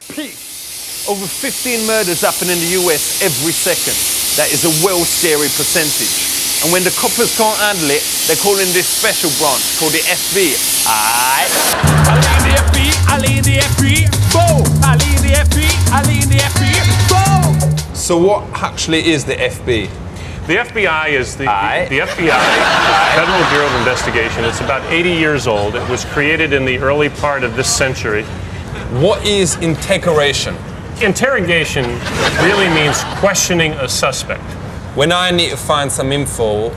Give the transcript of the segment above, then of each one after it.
Peace. Over 15 murders happen in the US every second. That is a well scary percentage. And when the coppers can't handle it, they're calling this special branch called the FBI. I lead the FBI, I lead the FBI, boom! I lead the FBI, I lead the FBI, boom! So what actually is the FB? The FBI is the FBI, Federal Bureau of Investigation. It's about 80 years old. It was created in the early part of this century. What is interrogation? Interrogation really means questioning a suspect. When I need to find some info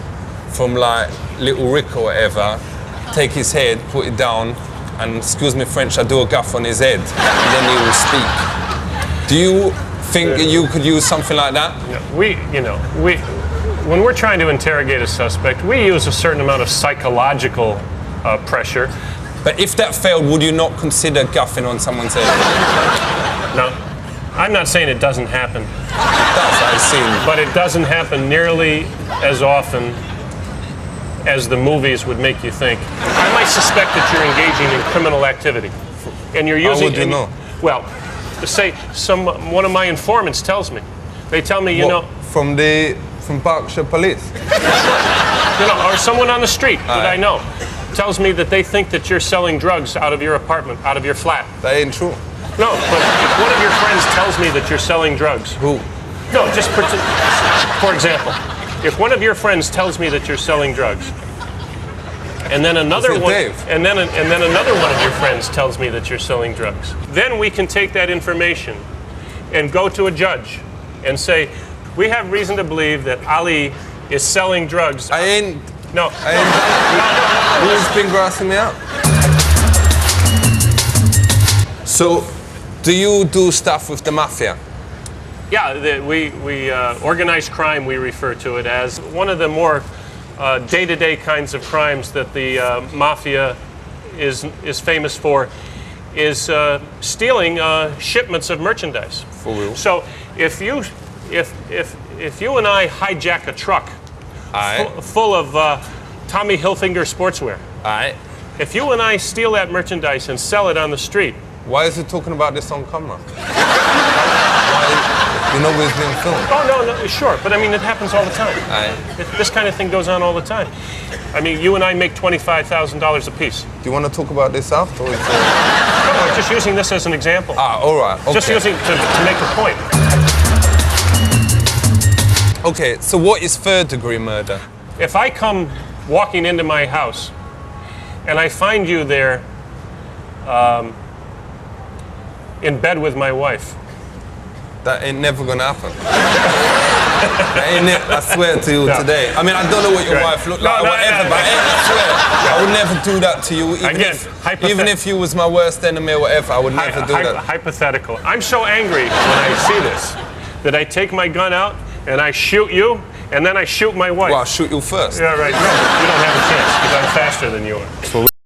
from like Little Rick or whatever, take his head, put it down, and excuse me French, I do a gaff on his head, and then he will speak. Do you think you could use something like that? When we're trying to interrogate a suspect, we use a certain amount of psychological pressure. But if that failed, would you not consider gaffing on someone's head? No, I'm not saying it doesn't happen. That's what I've seen. But it doesn't happen nearly as often as the movies would make you think. I might suspect that you're engaging in criminal activity, and you're using. How would you know? Well, say one of my informants tells me. They tell me, from Berkshire Police. Or someone on the street that I know tells me that they think that you're selling drugs out of your apartment, out of your flat. That ain't true. No, but if one of your friends tells me that you're selling drugs. Who? No, just for example, if one of your friends tells me that you're selling drugs, and then another one, and then another one of your friends tells me that you're selling drugs, then we can take that information and go to a judge and say, we have reason to believe that Ali is selling drugs. I ain't. No. Who's been grassing me out? So, do you do stuff with the mafia? Yeah, we organized crime, we refer to it as. One of the more day-to-day kinds of crimes that the mafia is famous for is stealing shipments of merchandise. For real? So if you and I hijack a truck full of Tommy Hilfiger sportswear, if you and I steal that merchandise and sell it on the street. Why is he talking about this on camera? You know we're being filmed. Oh, no, sure. But I mean, it happens all the time. This kind of thing goes on all the time. I mean, you and I make $25,000 a piece. Do you want to talk about this afterwards? No, I'm just using this as an example. All right. Okay. Just using to make a point. Okay, so what is third-degree murder? If I come walking into my house and I find you there in bed with my wife. That ain't never gonna happen. I swear to you today. I mean, I don't know what your wife looked like or whatever, but I swear, I would never do that to you. Even if you was my worst enemy or whatever, I would never do that. Hypothetical. I'm so angry when I see this that I take my gun out and I shoot you, and then I shoot my wife. Well, I'll shoot you first. Yeah, right. No, you don't have a chance because I'm faster than you are.